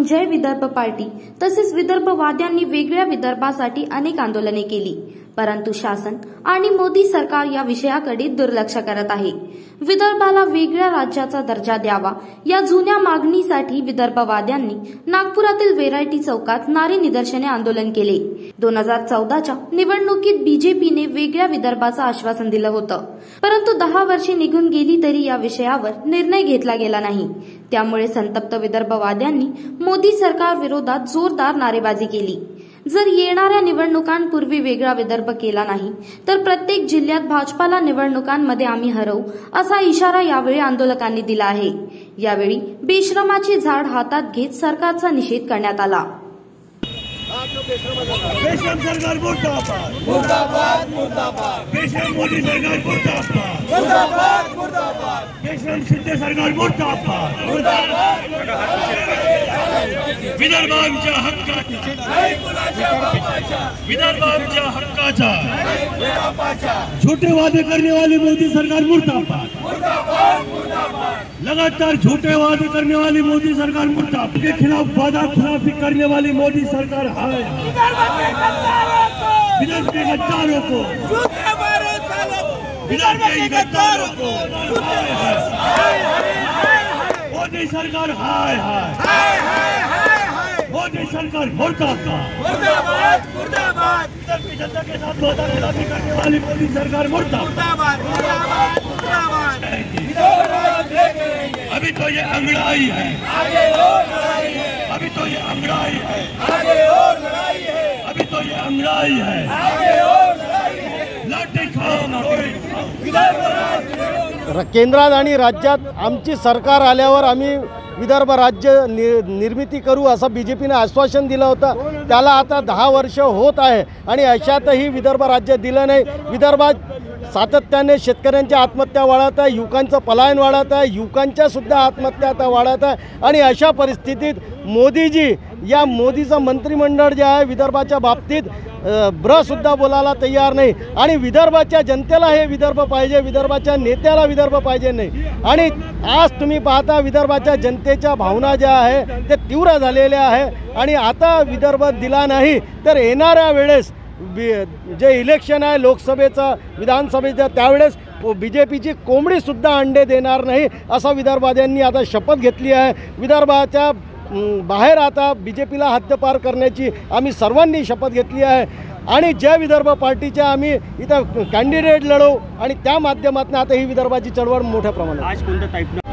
जय Vidarbha party तसेच विदर्भवाद्यांनी वेगळ्या विदर्भासाठी अनेक आंदोलने केली, परंतु शासन आणि मोदी सरकार या विषयाकडे दुर्लक्ष करत आहे। विदर्भाला वेगळ्या राज्याचा दर्जा द्यावा या जुन्या मागणीसाठी विदर्भवाद्यांनी नागपुरातील व्हेरायटी चौकात नारे निदर्शने आंदोलन केले। 2014च्या निवडणुकीत बीजेपीने वेगळ्या विदर्भाचं आश्वासन दिलं होतं, परंतु 10 वर्षे निघून गेली तरी या विषयावर निर्णय घेतला गेला नाही। त्यामुळे संतप्त विदर्भवाद्यांनी मोदी सरकार विरोधात जोरदार नारेबाजी केली। जर येणाऱ्या निवडणुकांपूर्वी वेगळा विदर्भ केला नाही तर प्रत्येक जिल्ह्यात भाजपाला निवडणुकांमध्ये आम्ही हरवू असा इशारा यावेळी आंदोलकांनी दिला आहे। यावेळी बेशरमाची झाड हातात घेत सरकारचा निषेध करण्यात आला। बेशरम सरकार मुर्दाबाद मुर्दाबाद मुर्दाबाद, बेशरम मोदी सरकार मुर्दाबाद मुर्दाबाद मुर्दाबाद, बेशरम शिंदे सरकार मुर्दाबाद मुर्दाबाद। विदर्भांच्या हक्काचा झूठे वादे करने वाली मोदी सरकार मुर्दाबाद मुर्दाबाद मुर्दाबाद, लगातार झूठे वादे करने वाली मोदी सरकार मुर्दाबाद के खिलाफ वादा खिलाफी करने वाली मोदी सरकार है। विदर्भ के गद्दारों को, विदर्भ के गद्दारों को मोदी सरकार हाय हाय, मोदी सरकार मुर्दाबाद मुर्दाबाद मुर्दाबाद, विदर्भ की जनता के साथ वादा खिलाफी करने वाली मोदी सरकार मुर्दाबाद मुर्दाबाद मुर्दाबाद। अभी तो ये अंगड़ाई है, आगे और लड़ाई है, अभी तो ये अंगड़ाई है, आगे और लड़ाई है, अभी तो ये अंगड़ाई है, आगे और लड़ाई है, लाठी खाओ गोली खाओ। केंद्रात आणि राज्यात आमची सरकार आल्यावर आम्ही विदर्भ राज्य निर्मिती करू असं बीजेपीने आश्वासन दिलं होतं। त्याला आता 10 वर्ष होत आहे आणि अशातही विदर्भ राज्य दिलं नाही। विदर्भात सातत्याने शेतकऱ्यांच्या आत्महत्या वाढत आहे, युवकांचं पलायन वाढत आहे, युवकांच्या सुद्धा आत्महत्या आता वाढत आहे। आणि अशा परिस्थितीत मोदीजी या मोदीचं मंत्रिमंडळ जे आहे विदर्भाच्या बाबतीत सुद्धा बोलायला तयार नाही। आणि विदर्भाच्या जनतेला हे विदर्भ पाहिजे, विदर्भाच्या नेत्याला विदर्भ पाहिजे नाही। आणि आज तुम्ही पाहता विदर्भाच्या जनतेच्या भावना ज्या आहे ते तीव्र झालेल्या आहे। आणि आता विदर्भ दिला नाही तर येणाऱ्या वेळेस जे इलेक्शन आहे लोकसभेचं विधानसभेचं त्यावेळेस बीजेपीची कोंबडीसुद्धा अंडे देणार नाही असं विदर्भवाद्यांनी आता शपथ घेतली आहे। विदर्भाच्या बाहेर आता बीजेपीला हद्दपार करण्याची आम्ही सर्वांनी शपथ घेतली आहे। आणि जय विदर्भ पार्टीच्या आम्ही इथं कॅन्डिडेट लढवू आणि त्या माध्यमातून आता ही विदर्भाची चळवळ मोठ्या प्रमाणात। आज कोणत्या टाईपनं